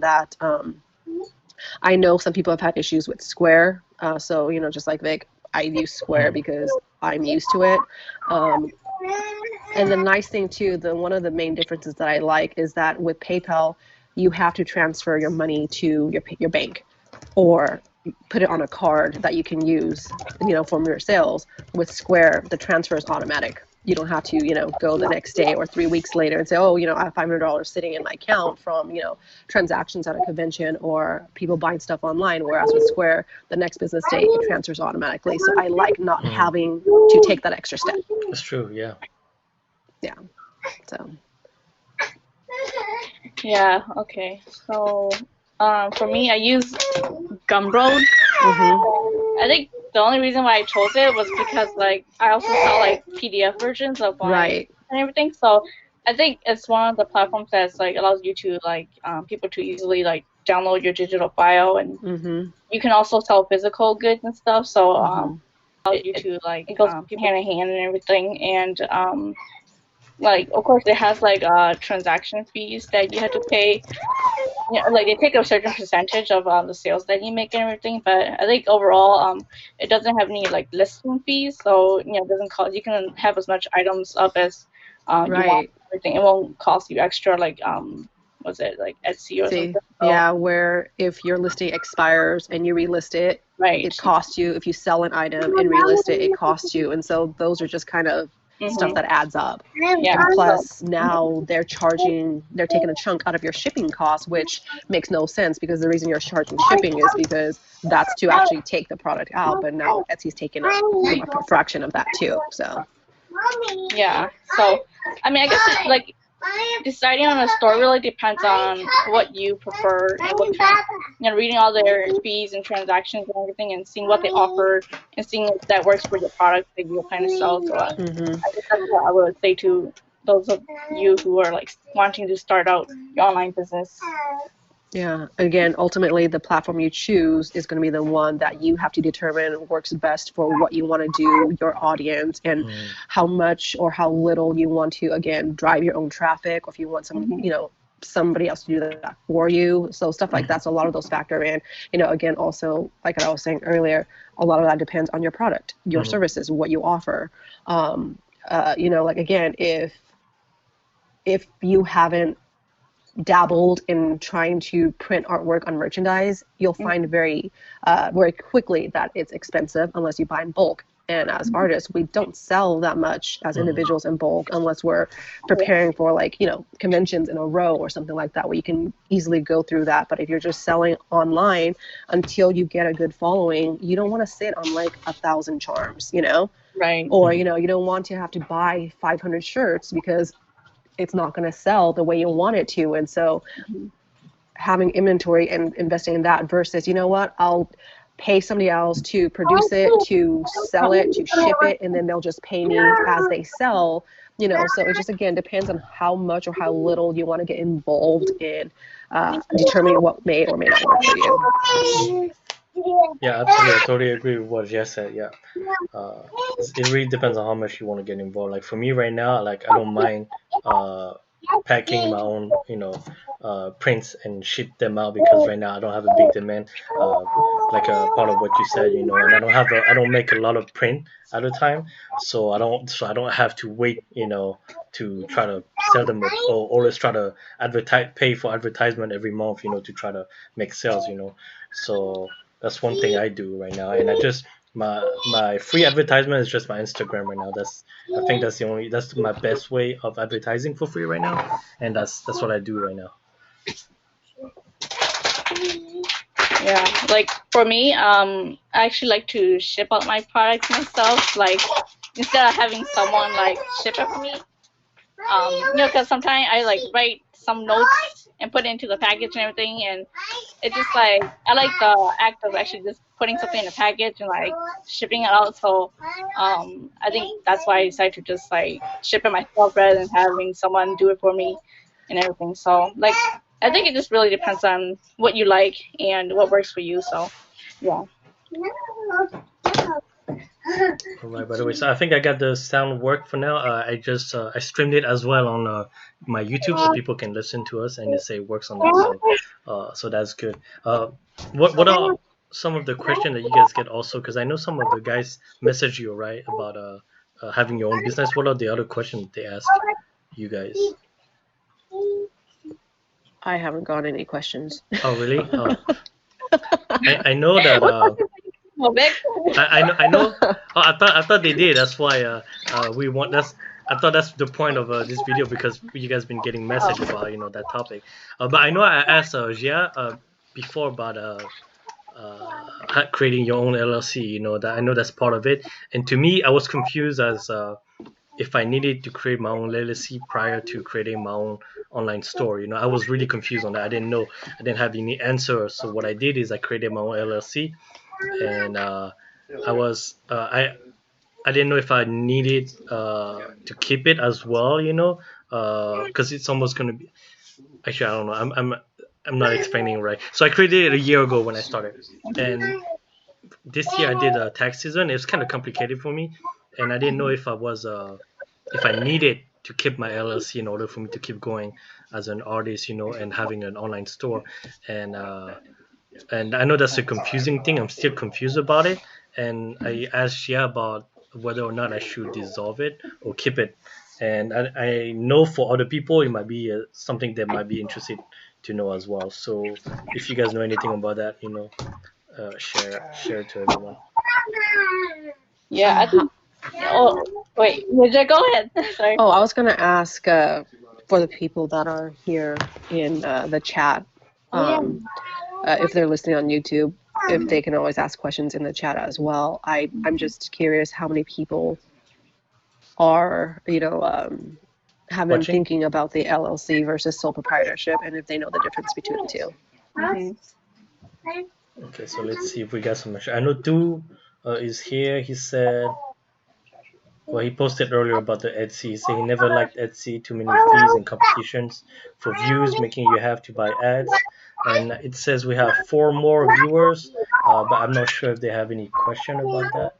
that I know some people have had issues with Square. So, just like Vic, I use Square because I'm used to it. And the nice thing too, one of the main differences that I like is that with PayPal, you have to transfer your money to your bank, or put it on a card that you can use, from your sales. With Square, the transfer is automatic. You don't have to, go the next day or 3 weeks later and say, oh, I have $500 sitting in my account from, transactions at a convention or people buying stuff online. Whereas with Square, the next business day, it transfers automatically. So I like not having to take that extra step. That's true, yeah. Yeah. So. Yeah, okay. So, for me, I use Gumroad. I think the only reason why I chose it was because, like, I also saw, like, PDF versions of my and everything. So, I think it's one of the platforms that's, like, allows you to, like, people to easily, like, download your digital file, and you can also sell physical goods and stuff. So, allows you to, like, it goes hand in hand and everything. And, like, of course, it has, like, transaction fees that you have to pay. Like, they take a certain percentage of the sales that you make and everything. But I think overall, it doesn't have any, like, listing fees. So, it doesn't cost. You can have as much items up as you want. Everything. It won't cost you extra, like, what's it, like Etsy or something. So, yeah, where if your listing expires and you relist it, it costs you. If you sell an item and relist it, it costs you. And so those are just kind of stuff that adds up. Yeah. And plus, now they're taking a chunk out of your shipping costs, which makes no sense, because the reason you're charging shipping is because that's to actually take the product out. But now Etsy's taking a fraction of that too. So. Yeah. So, I mean, I guess it's, like, deciding on a store really depends on what you prefer and what kind, reading all their fees and transactions and everything, and seeing what they offer and seeing if that works for your product that you're trying to sell. So I guess that's what I would say to those of you who are, like, wanting to start out your online business. Yeah. Again, ultimately, the platform you choose is going to be the one that you have to determine works best for what you want to do, your audience, and how much or how little you want to, again, drive your own traffic, or if you want somebody else to do that for you. So stuff like that. So a lot of those factor in. Again, also, like I was saying earlier, a lot of that depends on your product, your services, what you offer. Like, again, if you haven't dabbled in trying to print artwork on merchandise, you'll find very quickly that it's expensive unless you buy in bulk. And as artists, we don't sell that much as individuals in bulk unless we're preparing for, like, conventions in a row or something like that, where you can easily go through that. But if you're just selling online, until you get a good following, you don't want to sit on, like, 1,000 charms, Right. Or, you don't want to have to buy 500 shirts because it's not going to sell the way you want it to. And so having inventory and investing in that versus, I'll pay somebody else to produce it, to sell it, to ship it, and then they'll just pay me as they sell, so it just, again, depends on how much or how little you want to get involved in determining what may or may not work for you. Yeah, absolutely. I totally agree with what Jess said. Yeah, it really depends on how much you want to get involved. Like, for me right now, like, I don't mind packing my own, prints and ship them out, because right now I don't have a big demand. Like, a part of what you said, and I don't make a lot of print at a time, so I don't have to wait, to try to sell them, or always try to pay for advertisement every month, to try to make sales, So that's one thing I do right now, and my free advertisement is just my Instagram right now. I think that's my best way of advertising for free right now, and that's what I do right now. Yeah, like, for me, I actually like to ship out my products myself, like, instead of having someone, like, ship it for me. Because sometimes I, like, write some notes and put it into the package and everything, and it's just, like, I like the act of actually just putting something in a package and, like, shipping it out. So I think that's why I decided to just, like, ship it myself rather than having someone do it for me and everything. So, like, I think it just really depends on what you like and what works for you. So, yeah. All right. By the way, so I think I got the sound work for now. I just I streamed it as well on my YouTube, so people can listen to us, and it say it works on that. So that's good. What are some of the questions that you guys get also? Because I know some of the guys message you right about having your own business. What are the other questions they ask you guys? I haven't got any questions. Oh really? I know that. I know. Oh, I thought they did. That's why we want. I thought that's the point of this video because you guys been getting message about that topic. But I know I asked Jia before about creating your own LLC. That I know that's part of it. And to me, I was confused as if I needed to create my own LLC prior to creating my own online store. I was really confused on that. I didn't know. I didn't have any answer. So what I did is I created my own LLC, and I didn't know if I needed to keep it as well. Because it's almost gonna be. Actually, I don't know. I'm not explaining it right. So I created it a year ago when I started, and this year I did a tax season. It's kind of complicated for me, and I didn't know if I needed to keep my LLC in order for me to keep going as an artist, and having an online store, and I know that's a confusing thing. I'm still confused about it, and I asked Shia about whether or not I should dissolve it or keep it. And I know for other people it might be something they might be interested to know as well. So if you guys know anything about that, share it to everyone. Yeah, I think. Oh, wait, Ninja, go ahead. Sorry. Oh, I was gonna ask for the people that are here in the chat, if they're listening on YouTube, if they can always ask questions in the chat as well. I'm just curious how many people are have been Watching? thinking about the LLC versus sole proprietorship, and if they know the difference between the two. Okay, so let's see if we got some. I know Tu is here. He said. Well, he posted earlier about the Etsy. He said he never liked Etsy, too many fees and competitions for views, making you have to buy ads. And it says we have 4 more viewers, but I'm not sure if they have any question about that.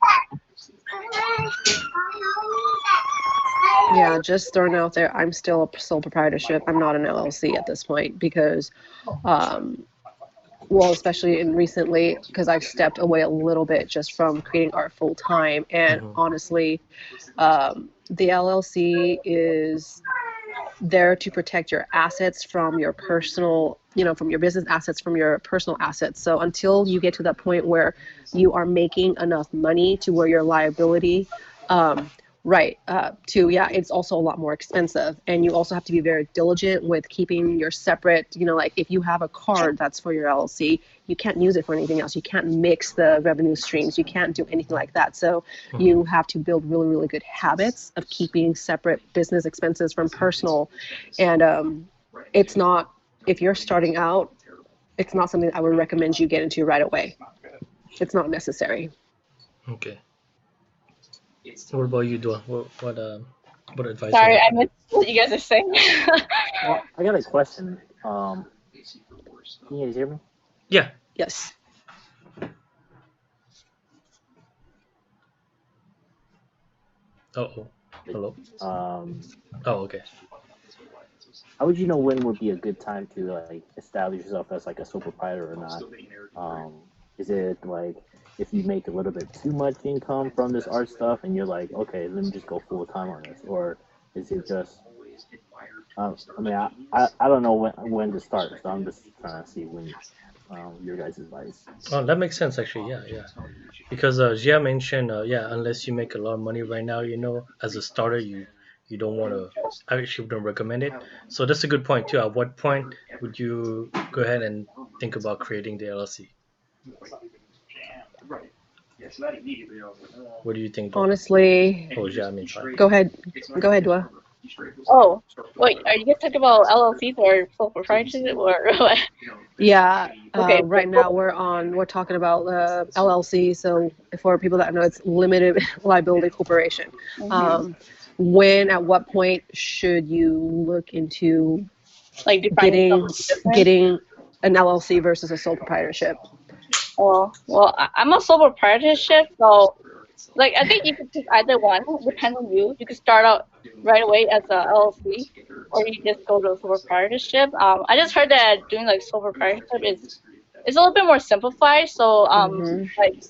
Yeah, just throwing out there, I'm still a sole proprietorship. I'm not an LLC at this point because, well, especially recently, because I've stepped away a little bit just from creating art full time. And honestly, the LLC is there to protect your assets from your personal, from your business assets, from your personal assets. So until you get to that point where you are making enough money to where your liability, it's also a lot more expensive. And you also have to be very diligent with keeping your separate, like if you have a card that's for your LLC, you can't use it for anything else. You can't mix the revenue streams. You can't do anything like that. So you have to build really, really good habits of keeping separate business expenses from personal. And it's not, if you're starting out, it's not something I would recommend you get into right away. It's not necessary. Okay. What about you, Dua? What advice? Sorry, I missed what you guys are saying. Well, I got a question. Can you guys hear me? Yeah. Yes. Oh. Hello. Oh, okay. How would you know when would be a good time to establish yourself as a sole proprietor or not? Is it if you make a little bit too much income from this art stuff and you're like, okay, let me just go full time on this, or is it just? I don't know when to start, so I'm just trying to see when your guys' advice. Oh, that makes sense actually. Yeah. Because Jia mentioned, unless you make a lot of money right now, as a starter, you don't want to. I actually don't recommend it. So that's a good point too. At what point would you go ahead and think about creating the LLC? What do you think? Honestly, sorry. Go ahead, Dua. Oh, wait, are you guys talking about LLCs or sole proprietorship or what? Yeah. Okay. Right now we're talking about LLC. So for people that know, it's limited liability corporation. At what point should you look into getting an LLC versus a sole proprietorship? Well, I'm a sole proprietorship, so Like I think you could choose either one. Depends on you. You could start out right away as a LLC, or you just go to a sole proprietorship. I just heard that doing like sole proprietorship is a little bit more simplified. So like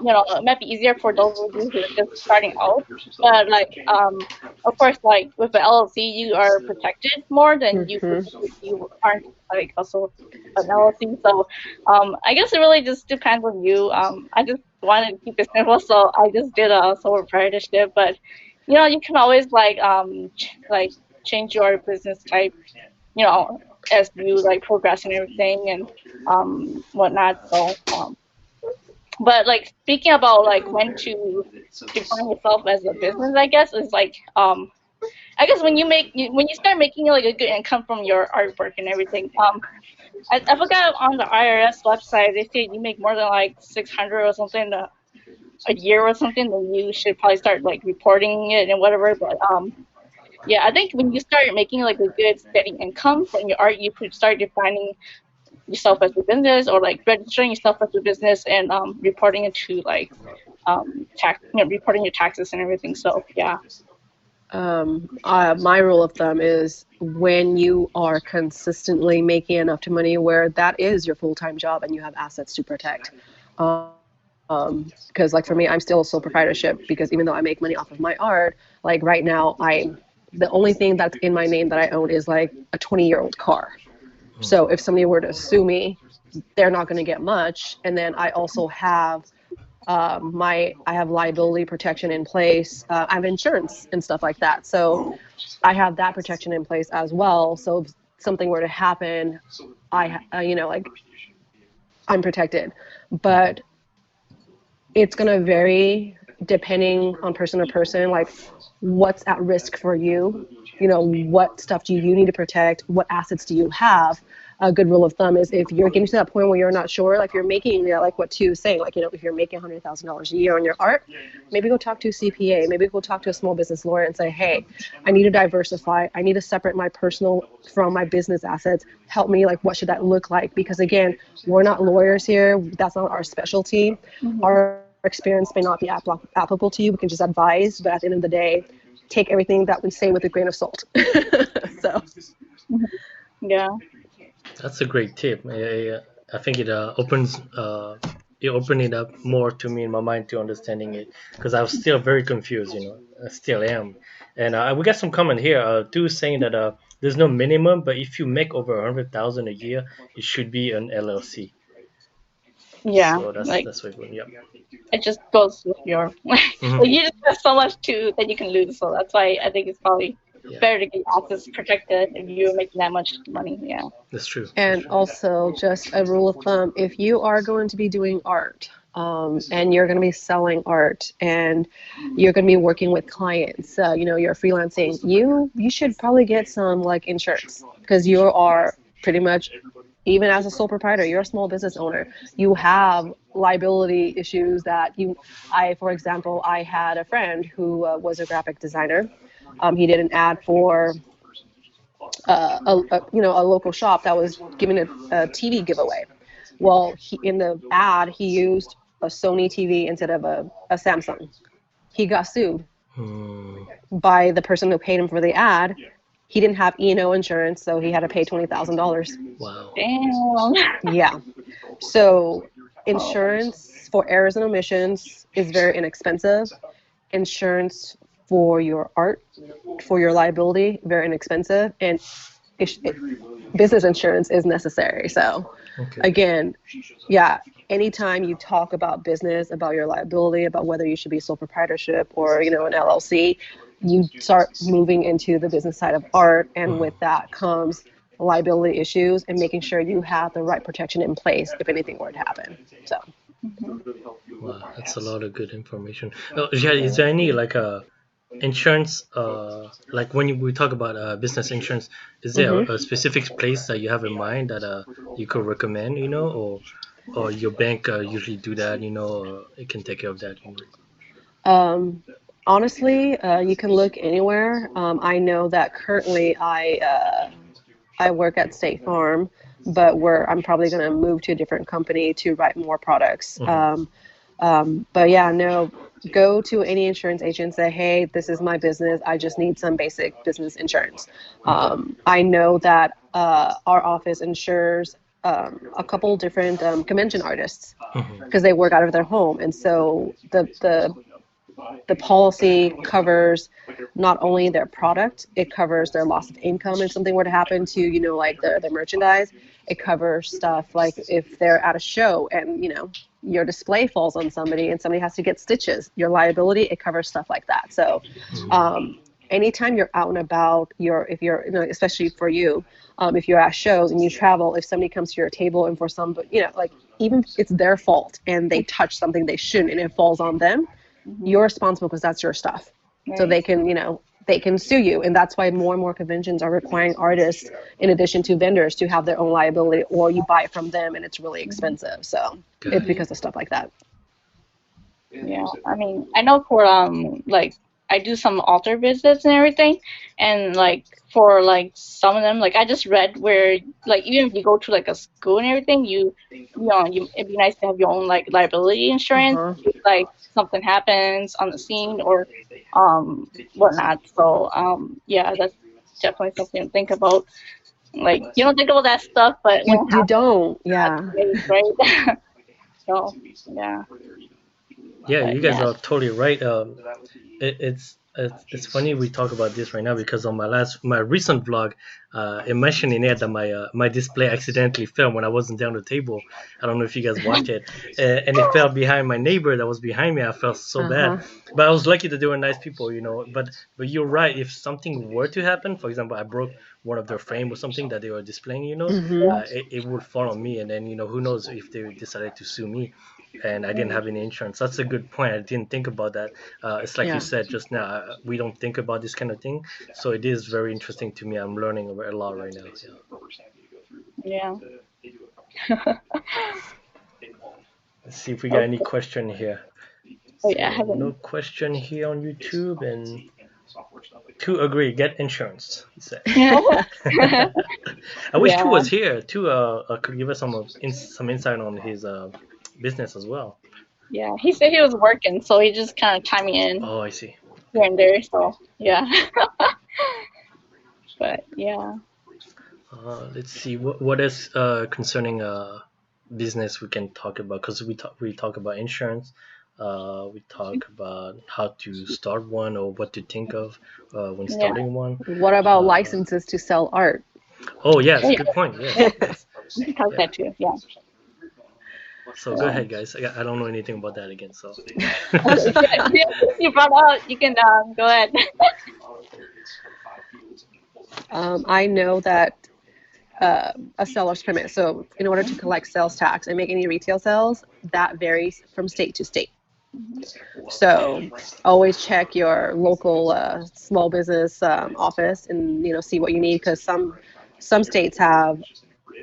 it might be easier for those of you who are just starting out. But like, of course, like with the LLC, you are protected more than you would if you aren't like also an LLC. So, I guess it really just depends on you. I just wanted to keep it simple, so I just did a sole proprietorship. But you can always like like change your business type, as you like progress and everything and whatnot. So. But like speaking about like when to define yourself as a business, I guess is like I guess when you start making like a good income from your artwork and everything. I forgot on the IRS website they say you make more than like 600 or something a year or something, then you should probably start like reporting it and whatever. But yeah, I think when you start making like a good steady income from your art, you could start defining yourself as a business or like registering yourself as a business and reporting it to like reporting your taxes and everything. So yeah. My rule of thumb is when you are consistently making enough money where that is your full-time job and you have assets to protect. Because like for me, I'm still a sole proprietorship because even though I make money off of my art, like right now, the only thing that's in my name that I own is like a 20-year-old car. So if somebody were to sue me, they're not going to get much. And then I also have I have liability protection in place. I have insurance and stuff like that. So I have that protection in place as well. So if something were to happen, like I'm protected. But it's going to vary depending on person to person, like what's at risk for you. What stuff do you need to protect? What assets do you have? A good rule of thumb is if you're getting to that point where you're not sure, like you're making, like what Tu is saying, like, if you're making $100,000 a year on your art, maybe go talk to a CPA, maybe go talk to a small business lawyer and say, hey, I need to diversify. I need to separate my personal from my business assets. Help me, like, what should that look like? Because again, we're not lawyers here. That's not our specialty. Our experience may not be applicable to you. We can just advise, but at the end of the day, take everything that we say with a grain of salt. So. Yeah. That's a great tip. I think it opens it opened it up more to me in my mind to understanding it because I was still very confused. I still am. And we got some comment here. Tu saying that there's no minimum, but if you make over 100,000 a year, it should be an LLC. Yeah, So that's what good. Yeah. It just goes with your. Like you just have so much that you can lose. So that's why I think it's probably better to get assets protected if you're making that much money. Yeah. That's true. And also, just a rule of thumb: if you are going to be doing art, and you're going to be selling art, and you're going to be working with clients, you're freelancing, you should probably get some like insurance because you are pretty much. Even as a sole proprietor, you're a small business owner. You have liability issues for example, I had a friend who was a graphic designer. He did an ad for a local shop that was giving a TV giveaway. Well, in the ad, he used a Sony TV instead of a Samsung. He got sued by the person who paid him for the ad. He didn't have E&O insurance, so he had to pay $20,000. Wow. Damn. Yeah. So insurance for errors and omissions is very inexpensive. Insurance for your art, for your liability, very inexpensive. And business insurance is necessary. So again, anytime you talk about business, about your liability, about whether you should be sole proprietorship or, an LLC, you start moving into the business side of art, and with that comes liability issues and making sure you have the right protection in place if anything were to happen. So. Wow, that's a lot of good information. Is there any like insurance? Like when we talk about business insurance, is there a specific place that you have in mind that you could recommend? Or your bank usually do that? Or it can take care of that. Honestly, you can look anywhere. I know that currently I work at State Farm, but I'm probably going to move to a different company to write more products. But yeah, no, go to any insurance agent, say, hey, this is my business. I just need some basic business insurance. I know that our office insures a couple different convention artists because they work out of their home. And so the policy covers not only their product, it covers their loss of income if something were to happen to, like their merchandise. It covers stuff like if they're at a show and, your display falls on somebody and somebody has to get stitches, your liability, it covers stuff like that. So anytime you're out and about, if you're, especially for you, if you're at shows and you travel, if somebody comes to your table and for some, like even if it's their fault and they touch something they shouldn't and it falls on them, you're responsible because that's your stuff. Right. So they can, they can sue you. And that's why more and more conventions are requiring artists, in addition to vendors, to have their own liability, or you buy it from them and it's really expensive. So it's because of stuff like that. Yeah, I mean, I know for like I do some altar visits and everything, and like for like some of them, like I just read where like even if you go to like a school and everything, it'd be nice to have your own like liability insurance if like something happens on the scene or whatnot. So yeah, that's definitely something to think about. Like you don't think about that stuff, but you don't, yeah, right? So yeah. Yeah, you guys are totally right. It's funny we talk about this right now because on my recent vlog, it mentioned in it that my display accidentally fell when I wasn't down the table. I don't know if you guys watched it, and it fell behind my neighbor that was behind me. I felt so bad, but I was lucky that they were nice people, But you're right. If something were to happen, for example, I broke one of their frame or something that they were displaying, it would fall on me, and then who knows if they decided to sue me. And I didn't have any insurance. That's a good point. I didn't think about that. It's like you said just now. We don't think about this kind of thing, so it is very interesting to me. I'm learning a lot right now. Yeah. Let's see if we got any question here. Oh yeah, no question here on YouTube. And Tu agree. Get insurance. He said. I wish Tu was here. Tu could give us some insight on his business as well. Yeah, he said he was working, so he just kind of chiming in. Oh, I see. Here and there, so yeah. But yeah. Let's see what is concerning business we can talk about, because we talk about insurance. We talk about how to start one or what to think of when starting one. What about licenses to sell art? Oh yes, good point. Yes. We can talk that too. Yeah. So go ahead, guys. I don't know anything about that again. So you brought out. You can go ahead. I know that a seller's permit. So in order to collect sales tax and make any retail sales, that varies from state to state. So always check your local small business office and see what you need, because some states have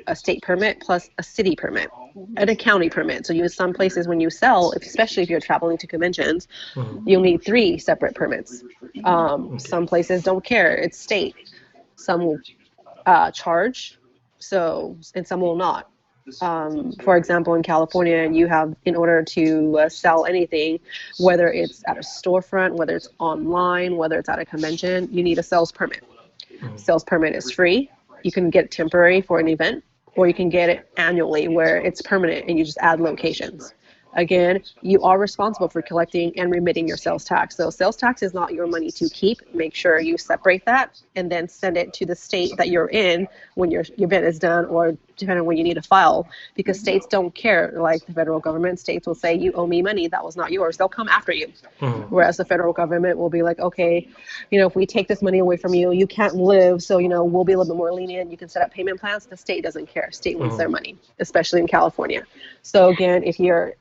a state permit plus a city permit and a county permit. So some places when you sell, especially if you're traveling to conventions, you'll need 3 separate permits. Some places don't care. It's state. Some will charge, and some will not. For example, in California, you have, in order to sell anything, whether it's at a storefront, whether it's online, whether it's at a convention, you need a sales permit. Sales permit is free. You can get it temporary for an event, or you can get it annually where it's permanent and you just add locations. Again, you are responsible for collecting and remitting your sales tax. So sales tax is not your money to keep. Make sure you separate that and then send it to the state that you're in when your event is done, or depending on when you need to file, because states don't care. Like the federal government, states will say, you owe me money, that was not yours. They'll come after you. Whereas the federal government will be like, okay, if we take this money away from you, you can't live, so we'll be a little bit more lenient. You can set up payment plans. The state doesn't care. State wants their money, especially in California. So again, if you're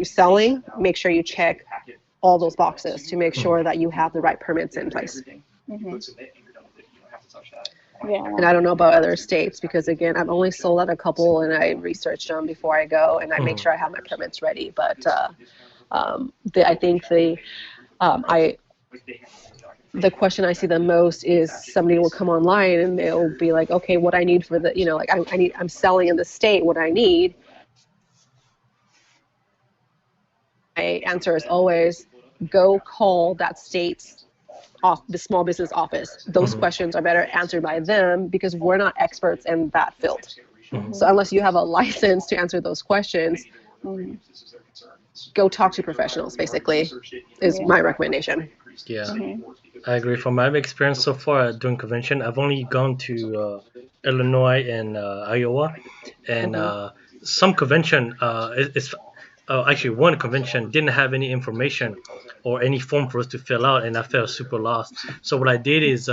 selling, make sure you check all those boxes to make sure that you have the right permits in place. Yeah. And I don't know about other states, because again, I've only sold at a couple and I researched them before I go, and I make sure I have my permits ready. But I think the question I see the most is somebody will come online and they'll be like, okay, what I need for the, like I'm selling in the state, what I need. My answer is always, go call that state's the small business office. Those questions are better answered by them because we're not experts in that field. So unless you have a license to answer those questions, go talk to professionals, basically, is my recommendation. Yeah, I agree. From my experience so far during convention, I've only gone to Illinois and Iowa, and some convention it's actually one convention didn't have any information or any form for us to fill out, and I felt super lost. So what I did is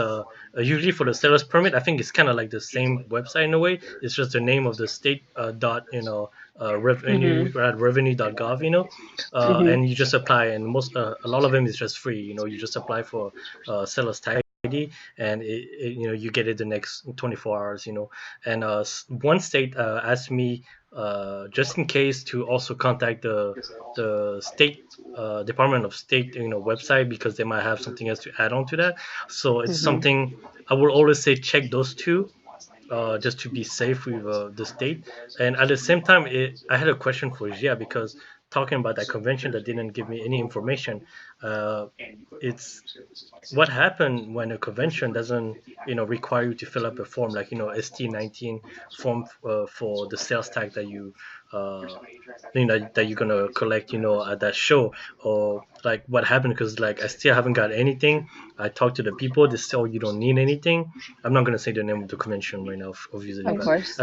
usually for the seller's permit, I think it's kind of like the same website in a way. It's just the name of the state dot revenue.gov, and you just apply, and a lot of them is just free. You just apply for seller's tax ID, and you get it the next 24 hours. And one state asked me just in case to also contact the state Department of State website, because they might have something else to add on to that. So it's something I will always say, check those two just to be safe with the state. And at the same time, I had a question for Gia, because talking about that convention that didn't give me any information, it's what happened when a convention doesn't require you to fill up a form like ST19 form for the sales tax that that you're gonna collect at that show, or like what happened, because like I still haven't got anything. I talked to the people, they say, oh, you don't need anything. I'm not gonna say the name of the convention right now, obviously, Of course.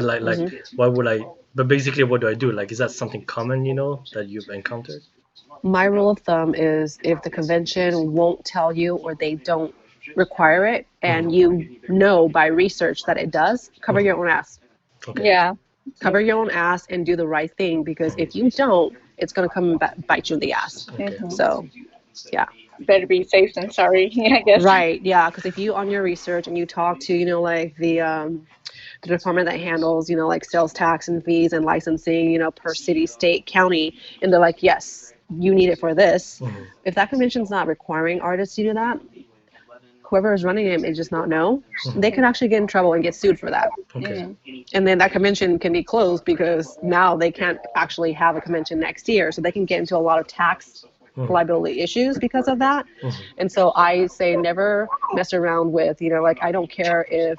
why would I, but basically what do I do? Like, is that something common that you've encountered? My rule of thumb is if the convention won't tell you or they don't require it, and you know by research that it does, cover your own ass. Okay. Yeah. Cover your own ass and do the right thing, because if you don't, it's going to come and bite you in the ass. Okay. So, yeah. Better be safe than sorry, I guess. Right, yeah, because if you on your research and you talk to, like the department that handles, like sales tax and fees and licensing, per city, state, county, and they're like, yes, you need it for this. If that convention's not requiring artists to do that, whoever is running it may just not know. They could actually get in trouble and get sued for that. Okay. And then that convention can be closed because now they can't actually have a convention next year. So they can get into a lot of tax liability issues because of that. And so I say never mess around with, like, I don't care if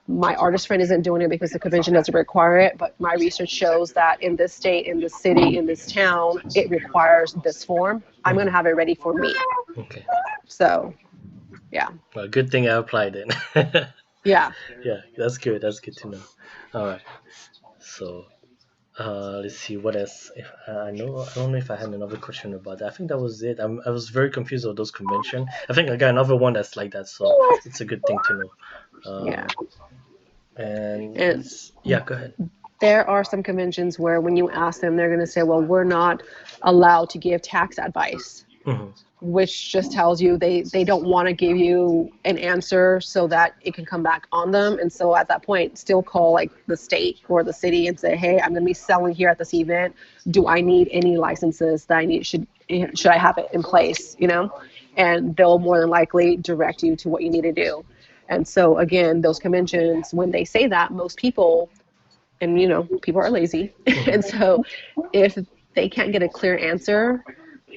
my artist friend isn't doing it because the convention doesn't require it, but my research shows that in this state, in this city, in this town, it requires this form. I'm going to have it ready for me. Okay. So, yeah. Well, good thing I applied then. Yeah. Yeah, that's good. That's good to know. All right. So, let's see what else. If I don't know if I had another question about that. I think that was it. I was very confused with those convention. I think I got another one that's like that, so it's a good thing to know. Yeah. And yeah, go ahead. There are some conventions where when you ask them, they're going to say, well, we're not allowed to give tax advice, which just tells you they don't want to give you an answer so that it can come back on them. And so at that point, still call like the state or the city and say, hey, I'm going to be selling here at this event. Do I need any licenses that I need? Should I have it in place, And they'll more than likely direct you to what you need to do. And so, again, those conventions, when they say that, most people, and, people are lazy. And so if they can't get a clear answer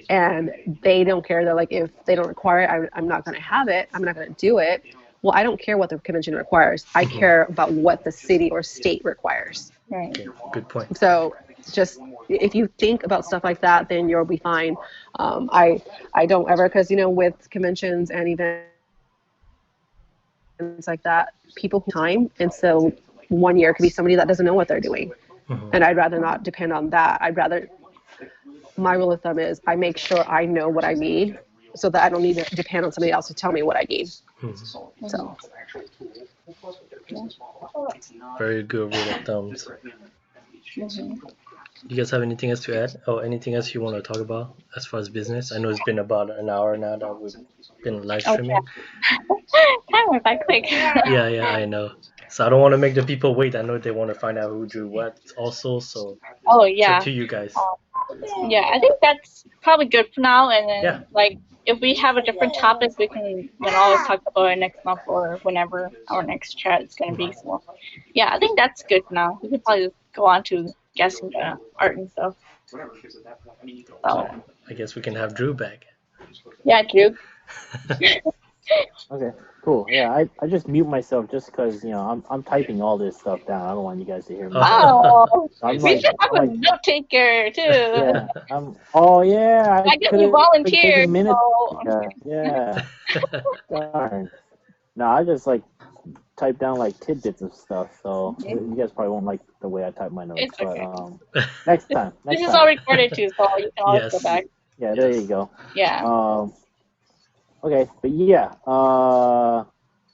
and they don't care, they're like, if they don't require it, I'm not going to have it. I'm not going to do it. Well, I don't care what the convention requires. I care about what the city or state requires. Right. Okay, good point. So just if you think about stuff like that, then you'll be fine. I don't ever, because, with conventions and events, like that, people have time, and so one year could be somebody that doesn't know what they're doing, and I'd rather not depend on that. My rule of thumb is I make sure I know what I need, so that I don't need to depend on somebody else to tell me what I need. So very good rule of thumbs. You guys have anything else to add, or anything else you want to talk about as far as business? I know it's been about an hour now that we've been live streaming. Time went by quick. Yeah, I know. So I don't want to make the people wait. I know they want to find out who drew what also. So Oh it's yeah. up to you guys. Yeah, I think that's probably good for now. And then Yeah. like if we have a different topic, we can always talk about it next month or whenever our next chat is gonna be. So yeah, I think that's good for now. We could probably just go on to guessing the art and stuff. So I guess we can have Drew back. Yeah, Juke. Okay, cool. Yeah, I just mute myself just because I'm typing all this stuff down. I don't want you guys to hear me. Oh, I'm we like should have I'm a like note taker too. yeah. Oh yeah, I I guess could you have volunteered. taken minutes. So. Yeah. Darn. No, I just like type down like tidbits of stuff, so you guys probably won't like the way I type my notes. It's But okay. next time. This is all recorded too, so you can always go Yes. back. Yeah, there you go. Yeah. Okay, but yeah.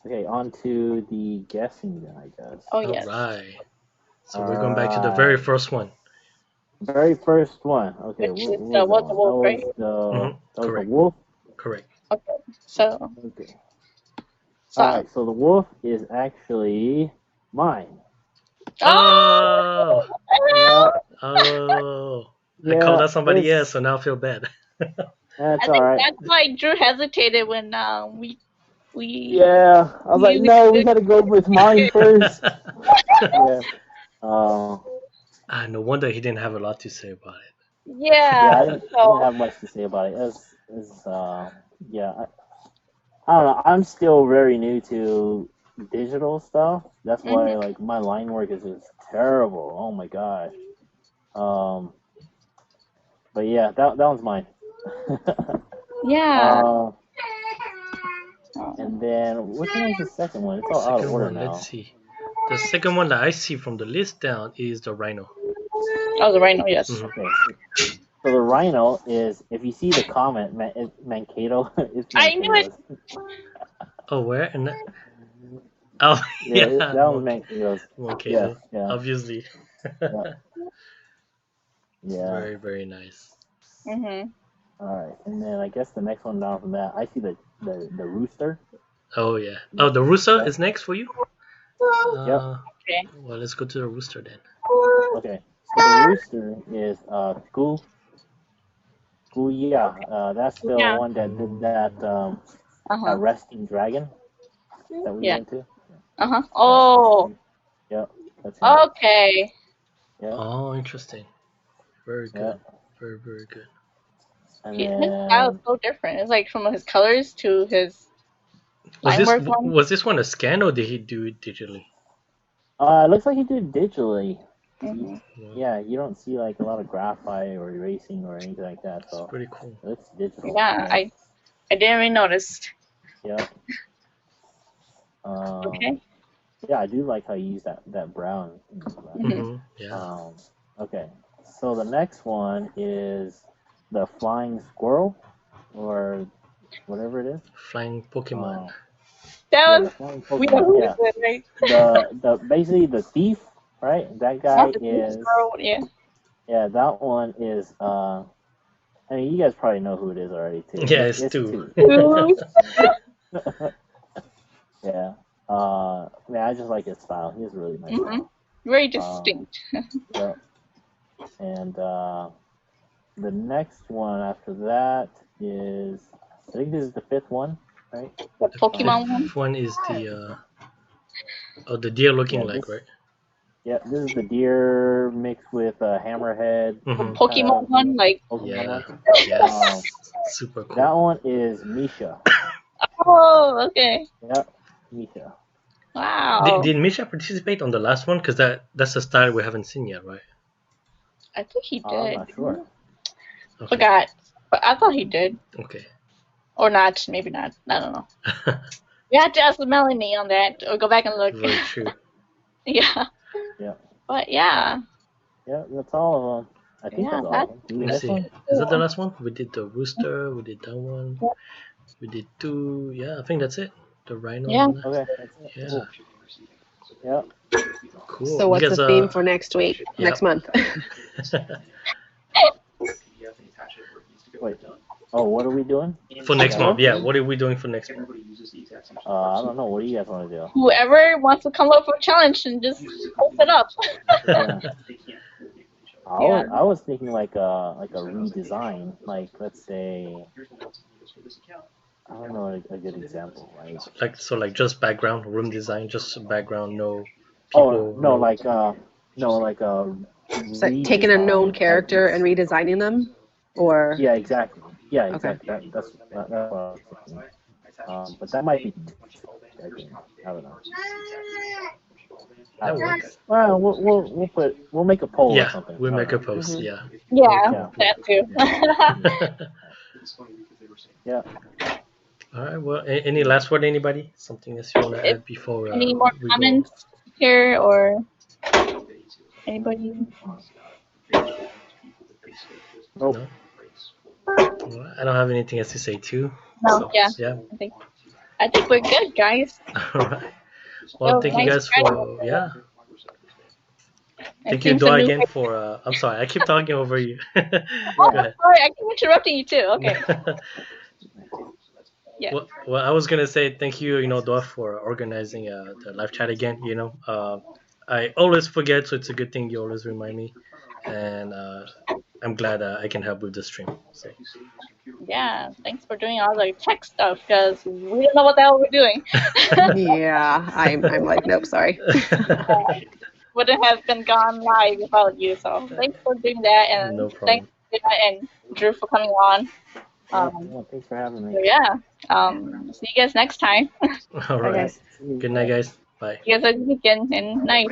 Okay, on to the guessing then, I guess. Oh yes. Alright. So we're going back to the very first one. Very first one. Okay, Which what is was what that the one? wolf, right? That was the Correct. wolf? Correct. Okay. So. Okay. Alright, so the wolf is actually mine. Oh! Yeah, Oh! I yeah, called out somebody it's- else, so now I feel bad. that's I think alright. that's why Drew hesitated when we. Yeah, I was like, you- no, we gotta go with mine first. Yeah. No wonder he didn't have a lot to say about it. Yeah. I didn't have much to say about it. I don't know. I'm still very new to digital stuff. That's why like my line work is just terrible. Oh my gosh. But yeah, that one's mine. Yeah. And then which one is the second one? It's all out of Second order one, now. let's see. The second one that I see from the list down is the rhino. Oh, the rhino, yes. Mhm. Okay. So the rhino is, if you see the comment, Mankato. It's I knew it. Oh, where? And oh, Yeah, yeah. that was Mankato's. Mankato. Yeah. Obviously. Yeah. Very, very nice. Mhm. All right, and then I guess the next one down from that, I see the rooster. Oh, yeah. Oh, the rooster is next for you? Yep. Okay. Well, let's go to the rooster then. Okay. So the rooster is Guya. That's the Yeah. one that did that resting dragon that we went to. Oh. Yep. That's him. Okay. Yep. Oh, interesting. Very good. Yep. Very, very good. And His then, style is so different. It's like from his colors to his line work one. Was this one a scan or did he do it digitally? it looks like he did it digitally. Mhm. Yeah, you don't see like a lot of graphite or erasing or anything like that. So It's pretty cool. it looks digital. Yeah, I didn't even notice. Yeah. Okay. Yeah, I do like how you use that brown. Yeah. Okay, so the next one is the flying squirrel, or whatever it is. Flying Pokemon. That was flying we know who Pokemon. is it, right? The basically the thief, right? That guy is. Yeah, that one is. I mean, you guys probably know who it is already too. Yeah, it's two. Yeah. Man, I just like his style. He has a really nice style. Very distinct. Yeah. And the next one after that is, I think this is the fifth one, right? The Pokemon one? Fifth one is the the deer looking like, right? Yeah, this is the deer mixed with a hammerhead. Pokemon one, like. Pokemon one. Yes. Super cool. That one is Misha. Oh, okay. Yep, Misha. Wow. Did Misha participate on the last one? Because that's a style we haven't seen yet, right? I think he did. I'm not sure. Okay. Forgot. But I thought he did. Okay. Or not. Maybe not. I don't know. We had to ask Melanie on that, or go back and look. Very true. Yeah. Yeah. But yeah. Yeah, that's all of them. I think that's all of them. Let me see. Is that the last one? We did the rooster. We did that one. We did two. Yeah, I think that's it. The rhino. Yeah. Okay, that's it. Yeah. Cool. Yep. Cool. So what's the theme for next week, next month? Wait. Oh, what are we doing? For next month, yeah. What are we doing for next month? I don't know. What do you guys want to do? Whoever wants to come up with a challenge and just post it up. Yeah. I was thinking like a redesign. Like, let's say, I don't know a good example. Like just background, room design, just background, no Oh people. no, like It's like taking a known character and redesigning them, or Yeah, exactly. Yeah, Okay. exactly. That's what I was thinking. But that might be too strict, I think. I don't know. That works. Well, we'll make a poll or Yeah, something. we'll I make a don't know. post. Mhm. Yeah. Yeah, Cool. that too. Yeah. All right. Well, any last word, anybody? Something else you want to If add before any more we go? comments here or anybody? Nope. No. Well, I don't have anything else to say too. No, So yeah. yeah. I think we're good, guys. All right. It Well, was thank you nice guys chatting for with you. yeah. It Thank you, seems a Dora, new. again for. I'm sorry, I keep talking over you. Oh, Go ahead. sorry, I keep interrupting you too. Okay. Yeah. Well, I was gonna say thank you, Dora, for organizing the live chat again. I always forget, so it's a good thing you always remind me, and I'm glad I can help with the stream. So Yeah. Thanks for doing all the tech stuff because we don't know what the hell we're doing. Yeah, I'm like, nope, sorry. Wouldn't have been gone live without you. So thanks for doing that, and No thanks problem. and Drew for coming on. Yeah, thanks for having So me. yeah. See you guys next time. All right. Okay. Good night, guys. Bye. You guys have a good weekend and night.